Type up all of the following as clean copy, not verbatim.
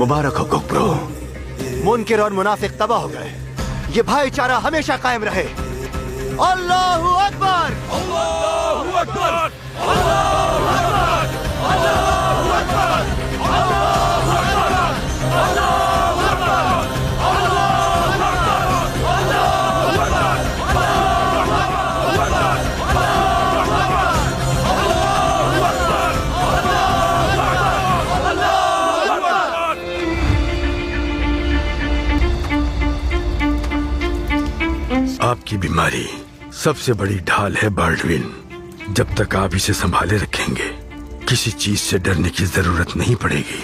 मुबारक हो कुकब्रो। मुनकिर और मुनाफिक तबाह हो गए। ये भाईचारा हमेशा कायम रहे। अल्लाहू अकबर, अल्लाहू अकबर, अल्लाहू अकबर, अल्लाहू अकबर, अल्लाहू अकबर, अल्लाहू अकबर, आपकी बीमारी सबसे बड़ी ढाल है बाल्डविन। जब तक आप इसे संभाले रखेंगे किसी चीज से डरने की जरूरत नहीं पड़ेगी।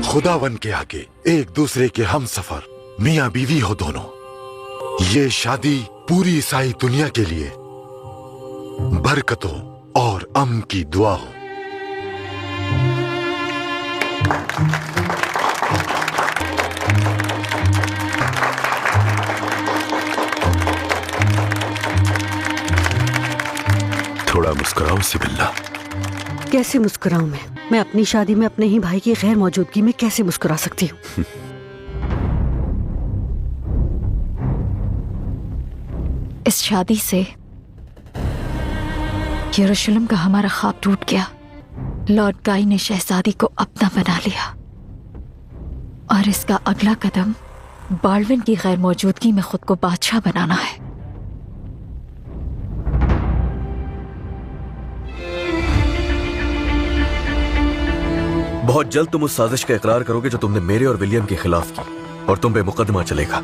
खुदावन के आगे एक दूसरे के हम सफर मियाँ बीवी हो दोनों। ये शादी पूरी ईसाई दुनिया के लिए बरकतों और अमन की दुआ हो। थोड़ा मुस्कुराओ सिबिल्ला। कैसे मुस्कुराऊं मैं अपनी शादी में अपने ही भाई की गैर मौजूदगी में कैसे मुस्कुरा सकती हूँ? इस शादी से यरूशलेम का हमारा ख्वाब टूट गया। लॉर्ड गाई ने शहजादी को अपना बना लिया और इसका अगला कदम बाल्डविन की गैर मौजूदगी में खुद को बादशाह बनाना है। बहुत जल्द तुम उस साजिश का इकरार करोगे जो तुमने मेरे और विलियम के खिलाफ की, और तुम पे मुकदमा चलेगा।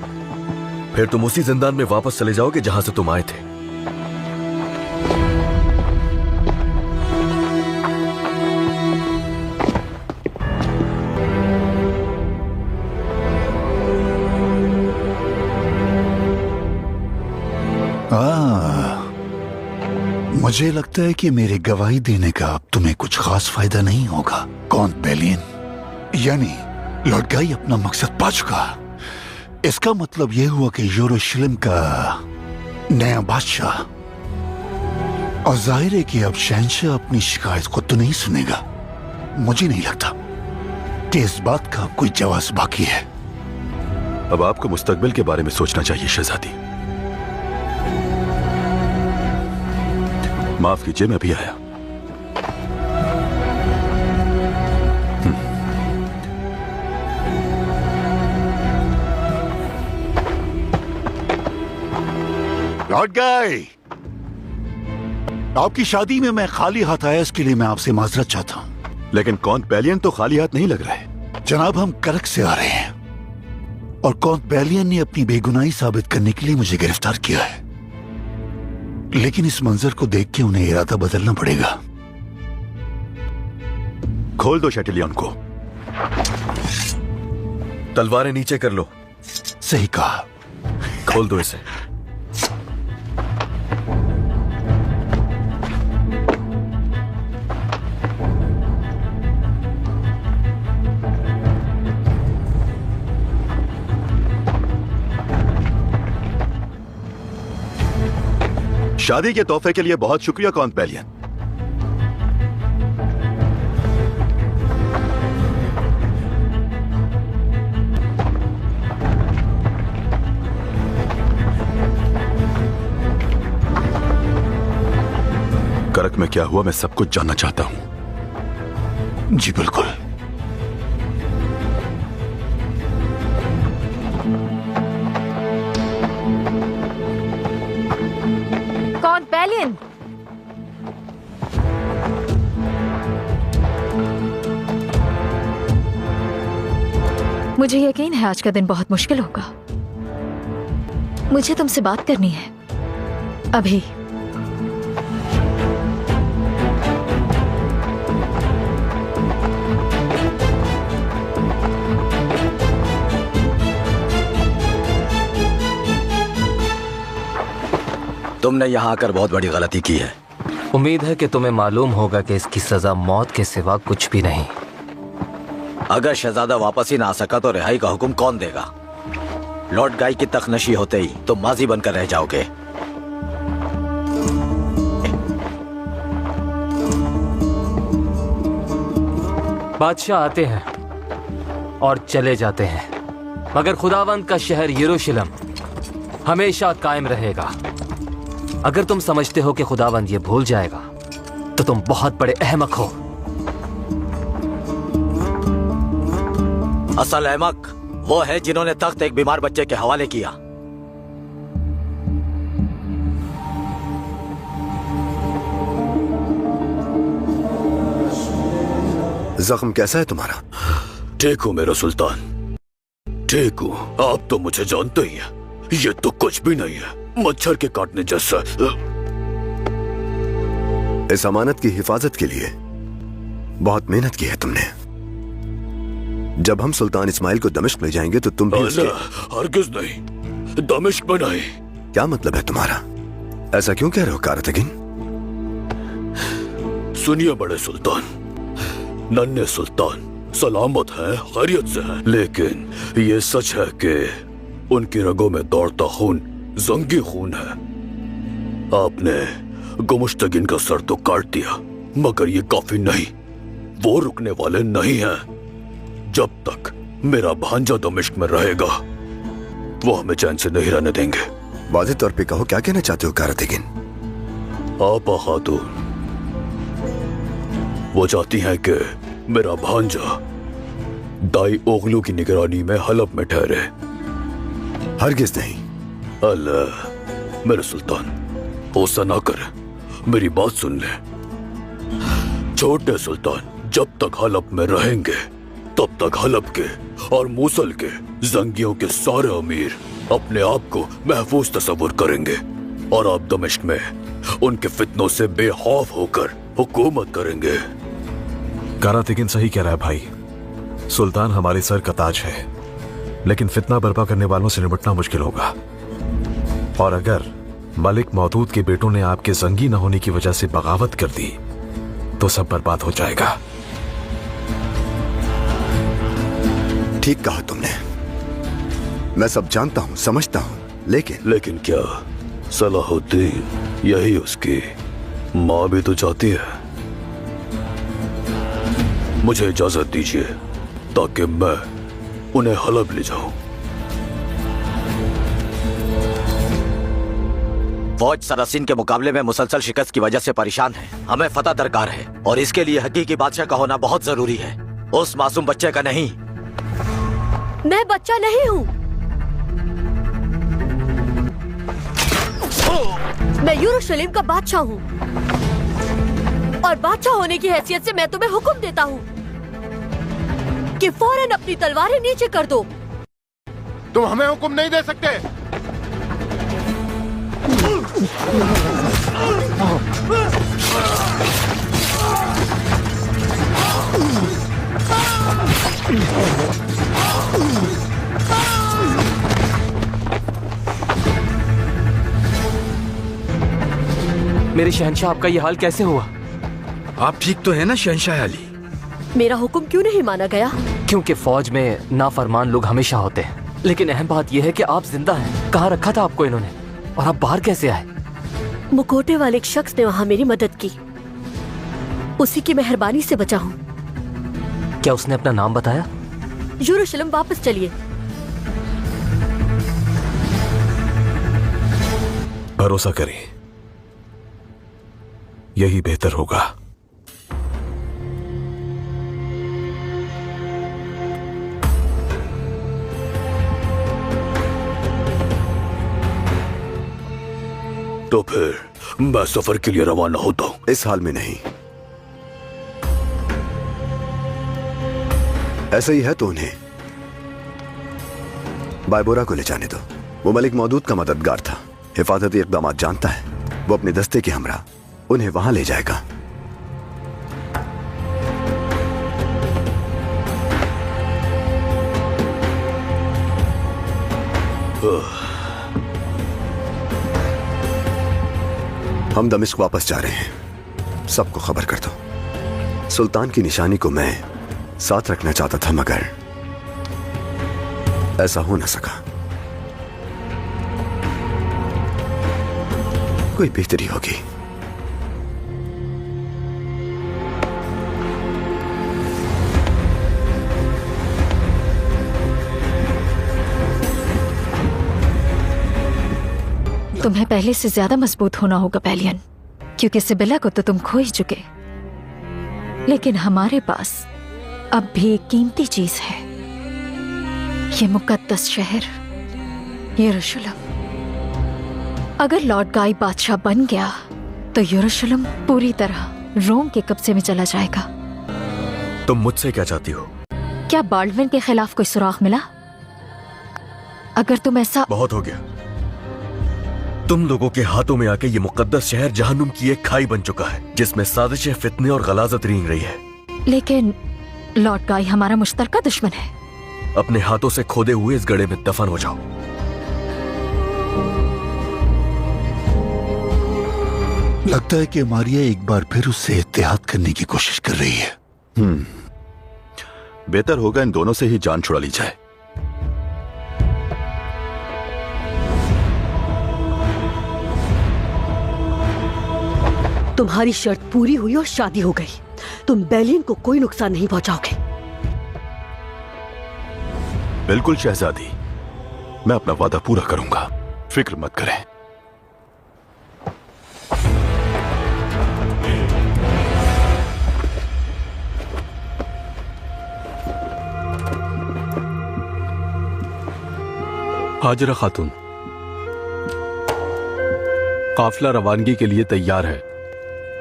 फिर तुम उसी जिंदान में वापस चले जाओगे जहां से तुम आए थे। मुझे लगता है कि मेरी गवाही देने का अब तुम्हें कुछ खास फायदा नहीं होगा। कौंट बेलियन, यानी लॉर्ड गाई अपना मकसद पा चुका। इसका मतलब यह हुआ कि यरूशलेम का नया बादशाह, और जाहिर है कि अब शहंशाह अपनी शिकायत को तो नहीं सुनेगा। मुझे नहीं लगता कि इस बात का कोई जवाब बाकी है। अब आपको मुस्तकबिल के बारे में सोचना चाहिए शहजादी। माफ कीजिए, मैं अभी आया। लॉर्ड गाई, आपकी शादी में मैं खाली हाथ आया, इसके लिए मैं आपसे माजरत चाहता हूं। लेकिन कौंट बेलियन तो खाली हाथ नहीं लग रहे। जनाब, हम करक से आ रहे हैं और कौंट बेलियन ने अपनी बेगुनाही साबित करने के लिए मुझे गिरफ्तार किया है। लेकिन इस मंजर को देख के उन्हें इरादा बदलना पड़ेगा। खोल दो शैटिलियन को। तलवारें नीचे कर लो। सही कहा। खोल दो इसे। शादी के तोहफे के लिए बहुत शुक्रिया कौंट बेलियन। करक में क्या हुआ, मैं सब कुछ जानना चाहता हूं। जी बिल्कुल। कौंट बेलियन, मुझे यकीन है आज का दिन बहुत मुश्किल होगा। मुझे तुमसे बात करनी है अभी। तुमने यहाँ आकर बहुत बड़ी गलती की है। उम्मीद है कि तुम्हें मालूम होगा कि इसकी सजा मौत के सिवा कुछ भी नहीं। अगर शहजादा वापस ही ना आ सका तो रिहाई का हुक्म कौन देगा? लॉर्ड गाई की तख्तनशी होते ही तुम माजी बनकर रह जाओगे। बादशाह आते हैं और चले जाते हैं, मगर खुदावंद का शहर यरूशलेम हमेशा कायम रहेगा। अगर तुम समझते हो कि खुदावंद ये भूल जाएगा तो तुम बहुत बड़े अहमक हो। असल अहमक वो है जिन्होंने तख्त एक बीमार बच्चे के हवाले किया। जख्म कैसा है तुम्हारा? ठीक हूँ मेरा सुल्तान, ठीक हूँ। आप तो मुझे जानते ही हैं, ये तो कुछ भी नहीं है, मच्छर के काटने जैसा। इस अमानत की हिफाजत के लिए बहुत मेहनत की है तुमने। जब हम सुल्तान इस्माइल को दमिश्क ले जाएंगे तो तुम भी हरगिज नहीं, दमिश्क में नहीं। क्या मतलब है तुम्हारा? ऐसा क्यों कह रहे हो कारतगिन? सुनिए बड़े सुल्तान, नन्हे सुल्तान सलामत है, खैरियत से है, लेकिन ये सच है कि उनकी रगों में दौड़ता खून जंगी खून है। आपने गुमुश्तगिन का सर तो काट दिया, मगर ये काफी नहीं। वो रुकने वाले नहीं हैं। जब तक मेरा भांजा दमिश्क में रहेगा वो हमें चैन से नहीं रहने देंगे। वाज़ेह तौर पे कहो, क्या कहना चाहते हो कारतगिन? आपा खातून वो चाहती हैं कि मेरा भांजा दाई ओगलू की निगरानी में हलब में ठहरे। हरगिज नहीं। अल्लाह मेरे सुल्तान, ऐसा ना कर, मेरी बात सुन ले। छोटे सुल्तान जब तक हलब में रहेंगे तब तक हलब के और मूसल के जंगियों के सारे अमीर अपने आप को महफूज तस्वुर करेंगे और आप दमिश्क में उनके फितनों से बेखौफ होकर हुकूमत करेंगे। कारतगिन सही कह रहा है भाई। सुल्तान हमारे सर का ताज है, लेकिन फितना बर्पा करने वालों से निपटना मुश्किल होगा। और अगर मलिक मौदूद के बेटों ने आपके जंगी न होने की वजह से बगावत कर दी तो सब बर्बाद हो जाएगा। ठीक कहा तुमने, मैं सब जानता हूं, समझता हूं, लेकिन क्या सलाहुद्दीन यही उसकी माँ भी तो चाहती है? मुझे इजाजत दीजिए ताकि मैं उन्हें हलब ले जाऊं। फौज सरसीन के मुकाबले में मुसलसल शिकस्त की वजह से परेशान है। हमें फतह दरकार है और इसके लिए हकीकी बादशाह का होना बहुत जरूरी है, उस मासूम बच्चे का नहीं। मैं बच्चा नहीं हूँ, मैं यरूशलेम का बादशाह हूँ और बादशाह होने की हैसियत से मैं तुम्हें हुक्म देता हूँ कि फौरन अपनी तलवारें नीचे कर दो। तुम हमें हुक्म नहीं दे सकते। मेरे शहंशाह, आपका ये हाल कैसे हुआ? आप ठीक तो है ना शहंशाह अली? मेरा हुक्म क्यों नहीं माना गया? क्योंकि फौज में नाफरमान लोग हमेशा होते हैं, लेकिन अहम बात यह है कि आप जिंदा हैं। कहाँ रखा था आपको इन्होंने और आप बाहर कैसे आए? मुखौटे वाले एक शख्स ने वहाँ मेरी मदद की, उसी की मेहरबानी से बचा हूँ। क्या उसने अपना नाम बताया? यरूशलेम वापस चलिए। भरोसा करें, यही बेहतर होगा। तो फिर मैं सफर के लिए रवाना होता हूँ। इस हाल में नहीं। ऐसा ही है तो उन्हें बायबोरा को ले जाने दो। वो मलिक मौदूद का मददगार था, हिफाजती इक़दामात जानता है। वो अपने दस्ते के हमरा उन्हें वहां ले जाएगा। हम दमिश्क वापस जा रहे हैं, सबको खबर कर दो। सुल्तान की निशानी को मैं साथ रखना चाहता था, मगर ऐसा हो न सका। कोई बेहतरी होगी। तुम्हें पहले से ज्यादा मजबूत होना होगा पेलियन, क्योंकि सिबिला को तो तुम खो ही चुके। लेकिन हमारे पास अब भी एक कीमती चीज है, ये मुकद्दस शहर यरूशलेम। अगर लॉर्ड गाई बादशाह बन गया तो यरूशलेम पूरी तरह रोम के कब्जे में चला जाएगा। तुम मुझसे क्या चाहती हो? क्या बाल्डविन के खिलाफ कोई सुराग मिला? अगर तुम ऐसा... बहुत हो गया। तुम लोगों के हाथों में आके ये मुकद्दस शहर जहन्नुम की एक खाई बन चुका है, जिसमें साजिशें, फितने और गलाजत रेंग रही है। लेकिन लॉर्ड गाई हमारा मुश्तरका दुश्मन है। अपने हाथों से खोदे हुए इस गड्ढे में दफन हो जाओ। लगता है कि मारिया एक बार फिर उससे इत्तेहाद करने की कोशिश कर रही है। बेहतर होगा इन दोनों से ही जान छुड़ा ली जाए। तुम्हारी शर्त पूरी हुई और शादी हो गई। तुम बेलियन को कोई नुकसान नहीं पहुंचाओगे। बिल्कुल शहजादी, मैं अपना वादा पूरा करूंगा, फिक्र मत करें। हाजरा खातून, काफिला रवानगी के लिए तैयार है।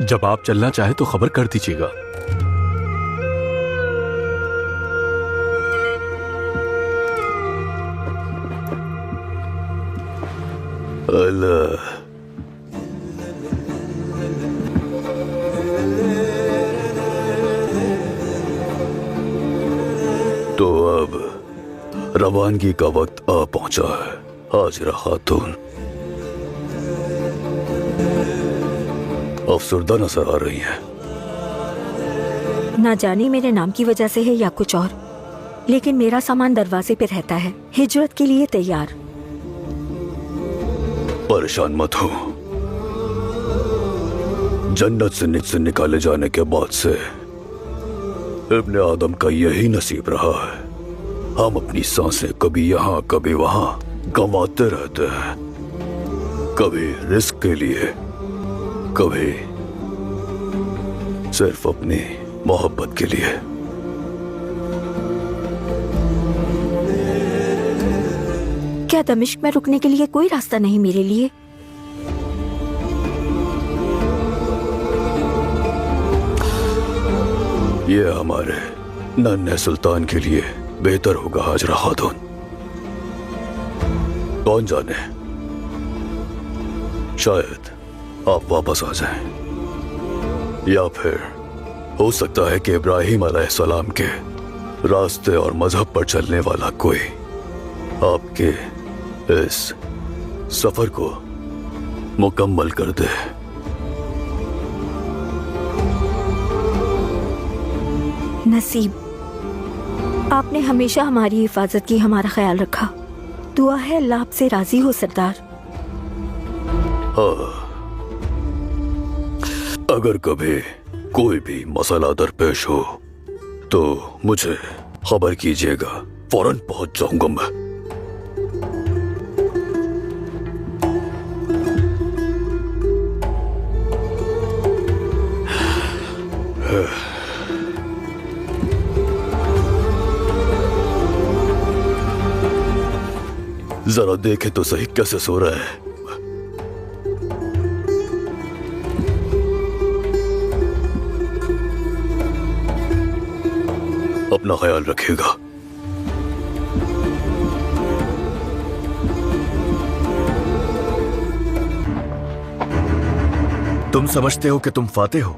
जब आप चलना चाहे तो खबर कर दीजिएगा। अल्लाह, तो अब रवानगी का वक्त आ पहुंचा है। हाजरा खातून अफसरदा नजर आ रही हैं। ना जाने मेरे नाम की वजह से है या कुछ और, लेकिन मेरा सामान दरवाजे पे रहता है, हिजरत के लिए तैयार। परेशान मत हो। जन्नत से निकाले जाने के बाद से इब्ने आदम का यही नसीब रहा है। हम अपनी सांसें कभी यहाँ कभी वहां गंवाते रहते हैं, कभी रिस्क के लिए, कभी सिर्फ अपनी मोहब्बत के लिए। क्या दमिश्क में रुकने के लिए कोई रास्ता नहीं मेरे लिए? ये हमारे नन्हे सुल्तान के लिए बेहतर होगा हाजरा खातून। कौन जाने, शायद आप वापस आ जाएं, या फिर हो सकता है कि इब्राहिम अलैहिस्सलाम के रास्ते और मजहब पर चलने वाला कोई आपके इस सफर को मुकम्मल कर दे। नसीब, आपने हमेशा हमारी हिफाजत की, हमारा ख्याल रखा। दुआ है अल्लाह आपसे राजी हो सरदार। हाँ, अगर कभी कोई भी मसला दरपेश हो तो मुझे खबर कीजिएगा, फौरन पहुंच जाऊंगा मैं। जरा देखे तो सही कैसे सो रहा है। अपना ख्याल रखिएगा। तुम समझते हो कि तुम फातेह हो,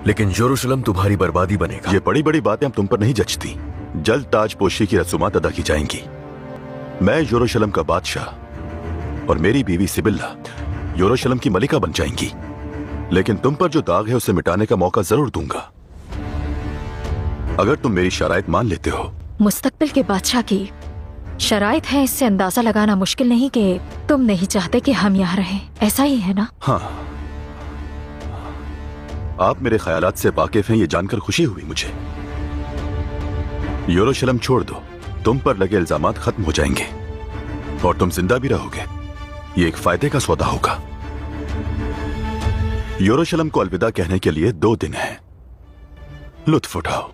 लेकिन यरूशलेम तुम्हारी बर्बादी बनेगा। ये बड़ी बड़ी बातें अब तुम पर नहीं जचती। जल्द ताजपोशी की रसूमात अदा की जाएंगी। मैं यरूशलेम का बादशाह और मेरी बीवी सिबिल्ला यरूशलेम की मलिका बन जाएंगी, लेकिन तुम पर जो दाग है उसे मिटाने का मौका जरूर दूंगा अगर तुम मेरी शराइत मान लेते हो। मुस्तकबिल के बादशाह की शराइत है, इससे अंदाजा लगाना मुश्किल नहीं कि तुम नहीं चाहते कि हम यहाँ रहें, ऐसा ही है ना? हाँ, आप मेरे ख्यालात से वाकिफ हैं, ये जानकर खुशी हुई मुझे। यरूशलेम छोड़ दो, तुम पर लगे इल्जामात खत्म हो जाएंगे और तुम जिंदा भी रहोगे। ये एक फायदे का सौदा होगा। यरूशलेम को अलविदा कहने के लिए 2 दिन हैं, लुत्फ उठाओ।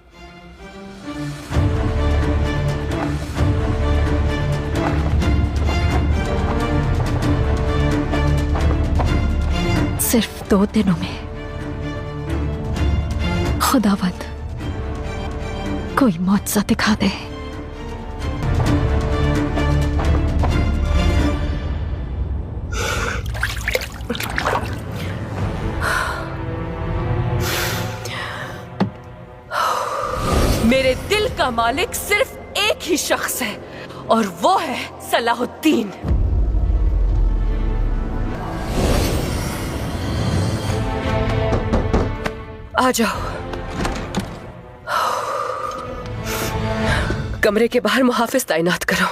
सिर्फ 2 दिनों में खुदावंद कोई मौजज़ा दिखा दे। मेरे दिल का मालिक सिर्फ एक ही शख्स है और वो है सलाहुद्दीन। आ जाओ। कमरे के बाहर मुहाफिज तैनात करो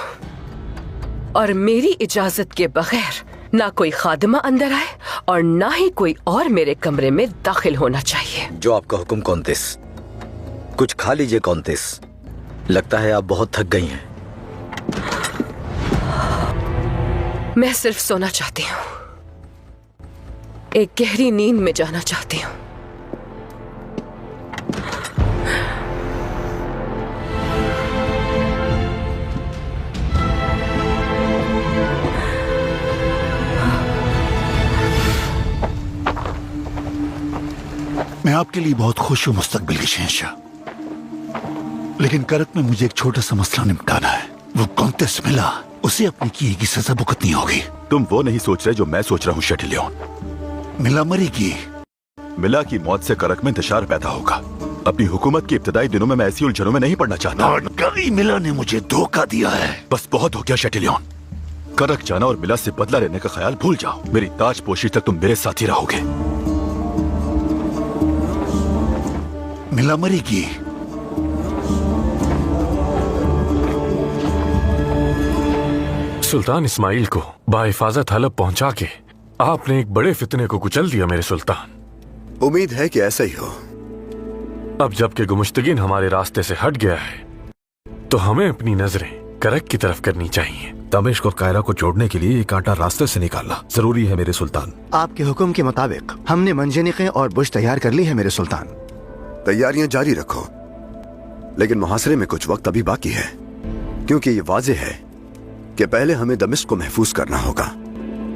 और मेरी इजाजत के बगैर ना कोई खादिमा अंदर आए और ना ही कोई और मेरे कमरे में दाखिल होना चाहिए। जो आपका हुक्म कौंतेस। कुछ खा लीजिए कौंतेस, लगता है आप बहुत थक गई हैं। मैं सिर्फ सोना चाहती हूँ, एक गहरी नींद में जाना चाहती हूँ। मैं आपके लिए बहुत खुश हूं मुस्तकबिल के शहंशाह, लेकिन करक में मुझे एक छोटा सा मसला निपटाना है। वो कौंतेस मिला, उसे अपनी की गई सजा भुगतनी होगी। तुम वो नहीं सोच रहे जो मैं सोच रहा हूँ शेटिलियन। मिला मरेगी। मिला की मौत से करक में इंतशार पैदा होगा। अपनी हुकूमत के इब्तदाई दिनों में मैं ऐसी उलझनों में नहीं पड़ना चाहता। मिला ने मुझे धोखा दिया है। बस बहुत हो गया शेटिलियन। करक जाना और मिला से बदला लेने का ख्याल भूल जाओ। मेरी ताजपोशी तक तुम मेरे साथ ही रहोगे। मिला मरेगी। सुल्तान इस्माइल को बाहिफाजत हलब पहुंचा के आपने एक बड़े फितने को कुचल दिया मेरे सुल्तान। उम्मीद है कि ऐसा ही हो। अब जबकि गुमुश्तगीन हमारे रास्ते से हट गया है तो हमें अपनी नजरें करक की तरफ करनी चाहिए। दमिश्क और कायरा को जोड़ने के लिए ये कांटा रास्ते से निकालना जरूरी है मेरे सुल्तान। आपके हुक्म के मुताबिक हमने मंजनिकें और बुश तैयार कर ली है मेरे सुल्तान। तैयारियां जारी रखो, लेकिन मुहासरे में कुछ वक्त अभी बाकी है, क्योंकि ये वाज़ेह है कि पहले हमें दमिश्क को महफूज करना होगा।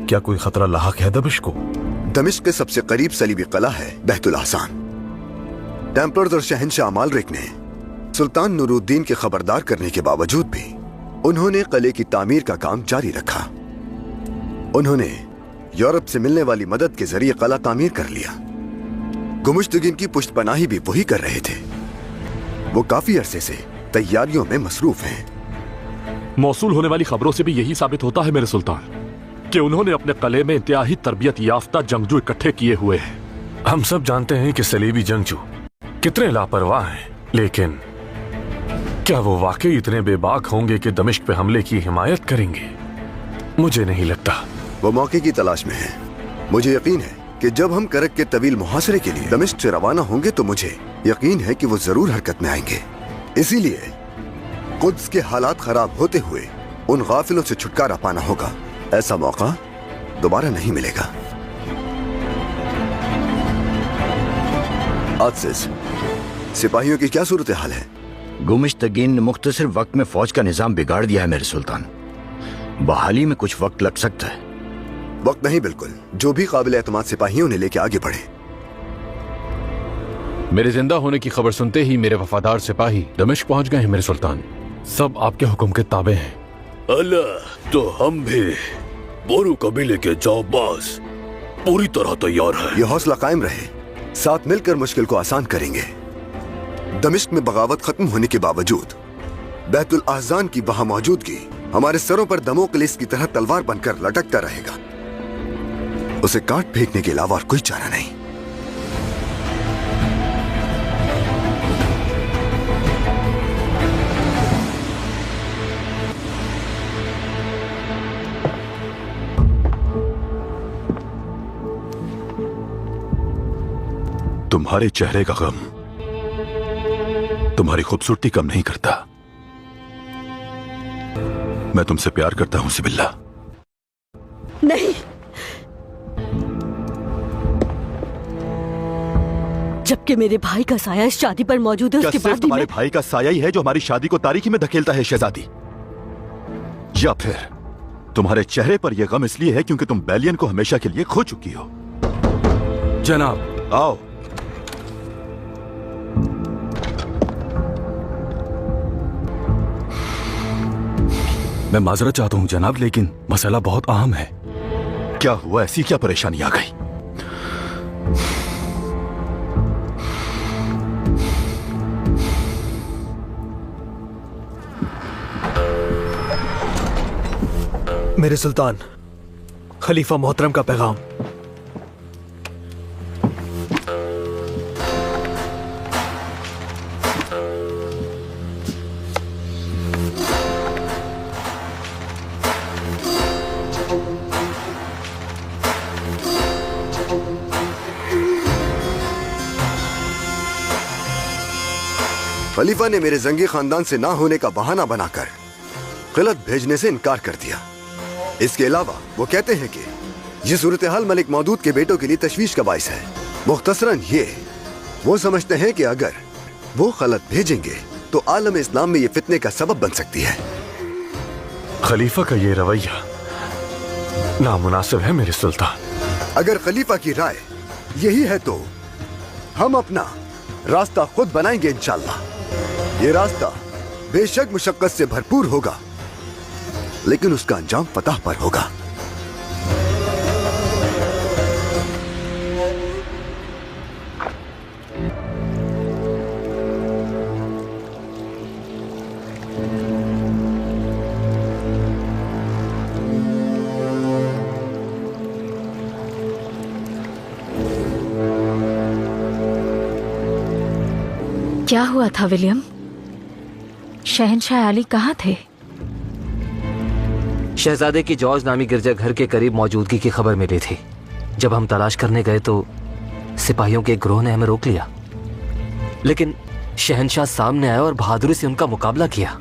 क्या कोई खतरा लाहक है दमिश्क को? दमिश्क के सबसे करीब सलीबी कला है बहतुल अहसान। टेम्पलर्स और शहंशाह अमालरिक ने सुल्तान नूरुद्दीन के खबरदार करने के बावजूद भी उन्होंने किले की तामीर का काम जारी रखा। उन्होंने यूरोप से मिलने वाली मदद के जरिए किला तामीर कर लिया। गुमुश्तगीन की पुष्टपनाही भी वही कर रहे थे। वो काफी अरसे से तैयारियों में मसरूफ हैं। मौसूल होने वाली खबरों से भी यही साबित होता है मेरे सुल्तान कि उन्होंने अपने किले में इंतहाई तरबियत याफ्ता जंगजू इकट्ठे किए हुए हैं। हम सब जानते हैं कि सलीबी जंगजू कितने लापरवाह हैं, लेकिन क्या वो वाकई इतने बेबाक होंगे कि दमिश्क पे हमले की हिमायत करेंगे? मुझे नहीं लगता। वो मौके की तलाश में है। मुझे यकीन है कि जब हम करक के तवील मुहासरे के लिए दमिश्क से रवाना होंगे तो मुझे यकीन है कि वो जरूर हरकत में आएंगे। इसीलिए कुद्स के हालात खराब होते हुए उन गाफिलों से छुटकारा पाना होगा। ऐसा मौका दोबारा नहीं मिलेगा। आज़िज़, सिपाहियों की क्या सूरत हाल है? गुमुश्तगीन ने मुख्तसर वक्त में फौज का निजाम बिगाड़ दिया है मेरे सुल्तान। बहाली में कुछ वक्त लग सकता है। वक्त नहीं, बिल्कुल। जो भी काबिल एतमाद सिपाहियों ने लेके आगे बढ़े। मेरे जिंदा होने की खबर सुनते ही मेरे वफादार सिपाही दमिश्क पहुंच गए हैं मेरे सुल्तान। सब आपके हुक्म के ताबे हैं। अल्लाह, तो हम भी बोरू कबीले के जाबाज पूरी तरह तैयार हैं। ये हौसला कायम रहे, साथ मिलकर मुश्किल को आसान करेंगे। दमिश्क में बगावत खत्म होने के बावजूद बैतुल अहज़ान की वहां मौजूदगी हमारे सरों पर दमोक्लिस की तरह तलवार बनकर लटकता रहेगा। उसे काट फेंकने के अलावा और कोई चारा नहीं। तुम्हारे चेहरे का गम तुम्हारी खूबसूरती कम नहीं करता। मैं तुमसे प्यार करता हूं सिबिल्ला। नहीं, जबकि मेरे भाई का साया इस शादी पर मौजूद है, क्या उसके सिर्फ बाद भी तुम्हारे भाई का साया ही है जो हमारी शादी को तारीखी में धकेलता है शहजादी? या फिर तुम्हारे चेहरे पर यह गम इसलिए है क्योंकि तुम बेलियन को हमेशा के लिए खो चुकी हो? जनाब, आओ। मैं माजरत चाहता हूं जनाब, लेकिन मसला बहुत अहम है। क्या हुआ? ऐसी क्या परेशानी आ गई? मेरे सुल्तान, खलीफा मोहतरम का पैगाम। खलीफा ने मेरे जंगी खानदान से ना होने का बहाना बनाकर गलत भेजने से इनकार कर दिया। इसके अलावा वो कहते हैं कि ये सूरत हाल मलिक मौदूद के बेटों के लिए तशवीश का बाइस है। मुख्तसरन ये वो समझते हैं कि अगर वो गलत भेजेंगे तो आलम इस्लाम में ये फितने का सबब बन सकती है। खलीफा का ये रवैया नामुनासिब है मेरे सुल्तान। अगर खलीफा की राय यही है तो हम अपना रास्ता खुद बनाएंगे इंशाअल्लाह। ये रास्ता बेशक मुशक्कत से भरपूर होगा, लेकिन उसका अंजाम फतह पर होगा। क्या हुआ था विलियम? शहंशाह अली कहाँ थे? शहजादे की जॉर्ज नामी गिरजाघर के करीब मौजूदगी की खबर मिली थी। जब हम तलाश करने गए तो सिपाहियों के एक ग्रोह ने हमें रोक लिया, लेकिन शहंशाह सामने आए और बहादुरी से उनका मुकाबला किया।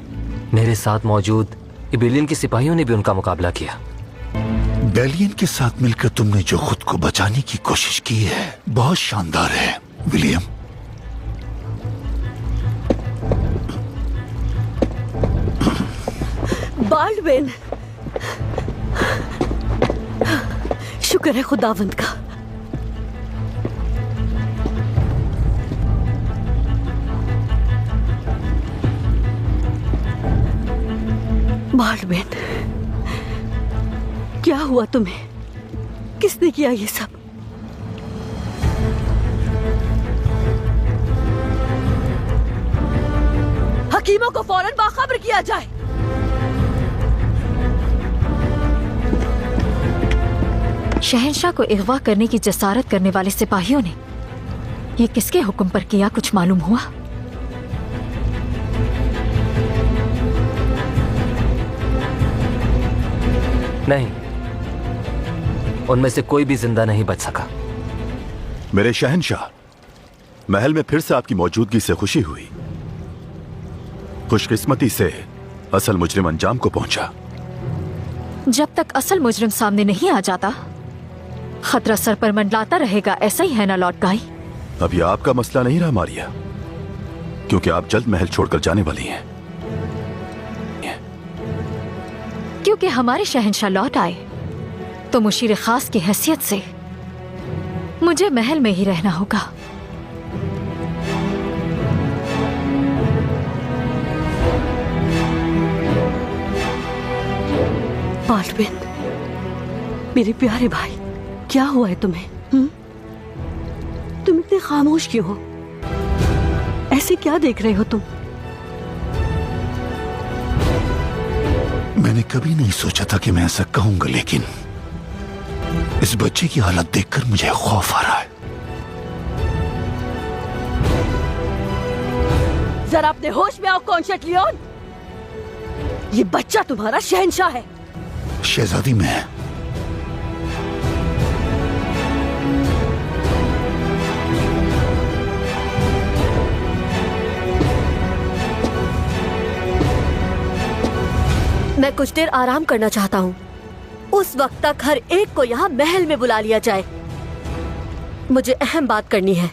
मेरे साथ मौजूद इबेलियन के सिपाहियों ने भी उनका मुकाबला किया। बेलियन के साथ मिलकर तुमने जो खुद को बचाने की कोशिश की है बहुत शानदार है विलियम। बाल्डविन, शुक्र है खुदावंद का। बाल्डविन, क्या हुआ तुम्हें? किसने किया ये सब? हकीमों को फौरन बाखबर किया जाए। शहंशाह को अगवा करने की जसारत करने वाले सिपाहियों ने ये किसके हुक्म पर किया, कुछ मालूम हुआ? नहीं, उनमें से कोई भी जिंदा नहीं बच सका। मेरे शहंशाह, महल में फिर से आपकी मौजूदगी से खुशी हुई। खुशकिस्मती से असल मुजरिम अंजाम को पहुंचा। जब तक असल मुजरिम सामने नहीं आ जाता खतरा सर पर मंडलाता रहेगा। ऐसा ही है ना लॉर्ड गाई? अब यह आपका मसला नहीं रहा मारिया, क्योंकि आप जल्द महल छोड़कर जाने वाली हैं। क्योंकि हमारे शहंशाह लौट आए तो मुशीर खास की हैसियत से मुझे महल में ही रहना होगा। बाल्डविन, मेरे प्यारे भाई, क्या हुआ है तुम्हें? तुम इतने खामोश क्यों हो? ऐसे क्या देख रहे हो तुम? मैंने कभी नहीं सोचा था कि मैं ऐसा कहूंगा, लेकिन इस बच्चे की हालत देखकर मुझे खौफ आ रहा है। जरा अपने होश में आओ कॉन्शेट लियोन। ये बच्चा तुम्हारा शहंशाह है। शहजादी में है। मैं कुछ देर आराम करना चाहता हूँ। उस वक्त तक हर एक को यहाँ महल में बुला लिया जाए। मुझे अहम बात करनी है।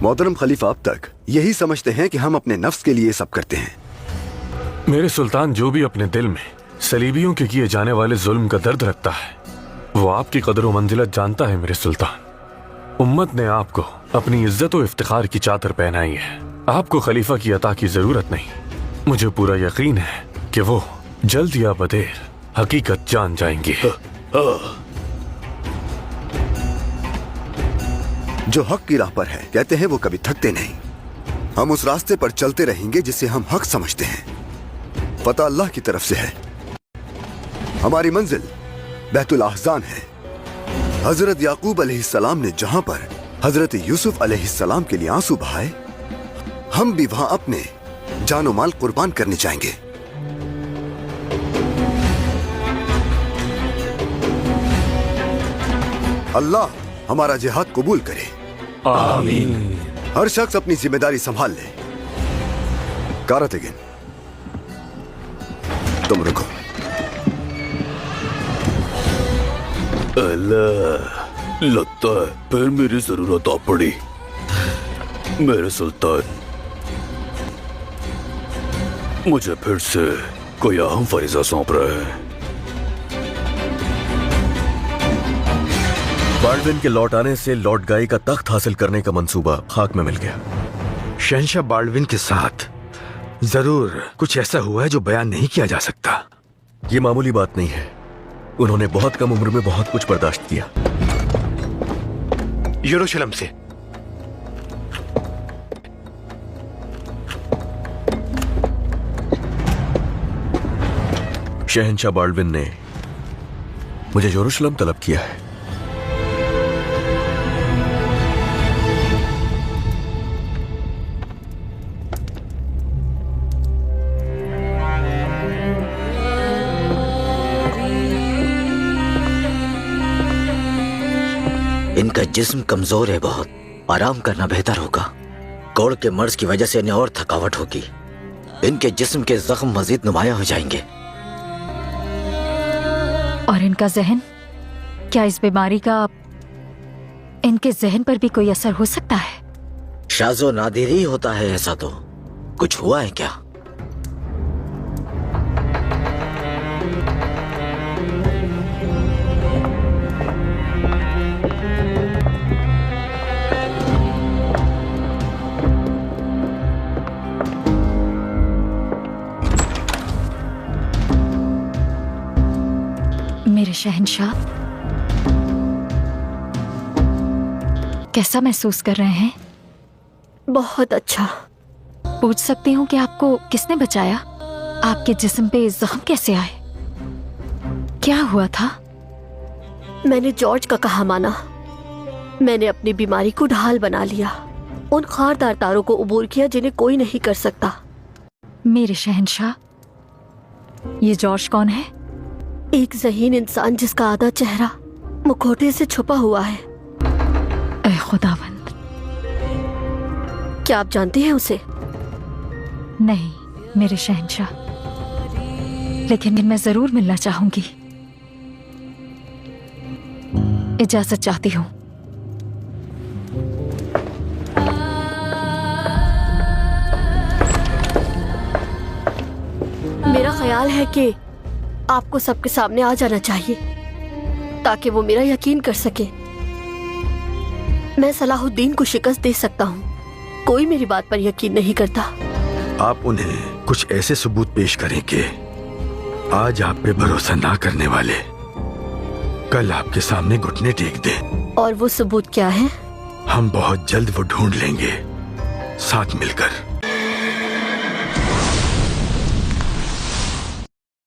मोहतरम खलीफा, अब तक यही समझते हैं कि हम अपने नफ्स के लिए सब करते हैं। मेरे सुल्तान, जो भी अपने दिल में सलीबियों के किए जाने वाले जुल्म का दर्द रखता है, वो आपकी कदर व मंजिलत जानता है मेरे सुल्तान। उम्मत ने आपको अपनी इज्जत व इफ्तिखार की चादर पहनाई है। आपको खलीफा की अता की जरूरत नहीं। मुझे पूरा यकीन है कि वो जल्द या बदेर हकीकत जान जाएंगे। जो हक की राह पर है, कहते हैं वो कभी थकते नहीं। हम उस रास्ते पर चलते रहेंगे जिसे हम हक समझते हैं। पता अल्लाह की तरफ से है। हमारी मंजिल बैतुल अहज़ान है। हजरत याकूब अलैहिस्सलाम ने जहां पर हजरत यूसुफ अलैहिस्सलाम के लिए आंसू बहाए, हम भी वहां अपने जानो माल कुर्बान करने जाएंगे। अल्लाह हमारा जिहाद कबूल करे। आमीन। हर शख्स अपनी जिम्मेदारी संभाल ले। कारतिगिन, तुम रुको। अल्लाह, लगता है फिर मेरी जरूरत आ पड़ी। मेरे सुल्तान, मुझे फिर से कोई अहम फरीजा सौंप रहा है। बाल्डविन के लौट आने से लॉर्ड गाई का तख्त हासिल करने का मंसूबा खाक में मिल गया। शहंशाह बाल्डविन के साथ जरूर कुछ ऐसा हुआ है जो बयान नहीं किया जा सकता। ये मामूली बात नहीं है। उन्होंने बहुत कम उम्र में बहुत कुछ बर्दाश्त किया। यरूशलेम से शहंशाह बाल्डविन ने मुझे यरूशलेम तलब किया है। इनका जिस्म कमजोर है बहुत। आराम करना बेहतर होगा। कोड़ के मर्ज की वजह से इन्हें और थकावट होगी। इनके जिस्म के जख्म मजीद नुमाया हो जाएंगे। और इनका जहन, क्या इस बीमारी का इनके जहन पर भी कोई असर हो सकता है? शाज़ो नादिर ही होता है ऐसा। तो कुछ हुआ है क्या? मेरे शहंशाह, कैसा महसूस कर रहे हैं? बहुत अच्छा। पूछ सकती हूँ कि आपको किसने बचाया? आपके जिस्म पे जख्म कैसे आए? क्या हुआ था? मैंने जॉर्ज का कहा माना। मैंने अपनी बीमारी को ढाल बना लिया। उन खारदार तारों को उबूर किया जिन्हें कोई नहीं कर सकता। मेरे शहंशाह, ये जॉर्ज कौन है? एक ज़हीन इंसान जिसका आधा चेहरा मुखौटे से छुपा हुआ है। ऐ खुदावंद, क्या आप जानते हैं उसे? नहीं मेरे शहंशाह, लेकिन मैं जरूर मिलना चाहूंगी। इजाजत चाहती हूँ। मेरा ख्याल है कि आपको सबके सामने आ जाना चाहिए ताकि वो मेरा यकीन कर सके। मैं सलाहुद्दीन को शिकस्त दे सकता हूँ। कोई मेरी बात पर यकीन नहीं करता। आप उन्हें कुछ ऐसे सबूत पेश करें कि आज आप पे भरोसा ना करने वाले कल आपके सामने घुटने टेक दें। और वो सबूत क्या है? हम बहुत जल्द वो ढूंढ लेंगे, साथ मिलकर।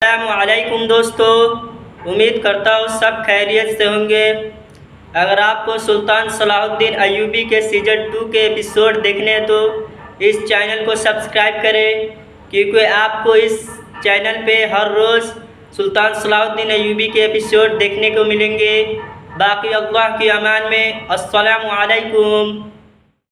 अस्सलामुअलैकुम दोस्तों, उम्मीद करता हूँ सब खैरियत से होंगे। अगर आपको सुल्तान सलाहुद्दीन अय्यूबी के सीजन 2 के एपिसोड देखने हैं तो इस चैनल को सब्सक्राइब करें, क्योंकि आपको इस चैनल पे हर रोज़ सुल्तान सलाहुद्दीन अय्यूबी के एपिसोड देखने को मिलेंगे। बाकी अल्लाह की अमान में। अस्सलामु अलैकुम।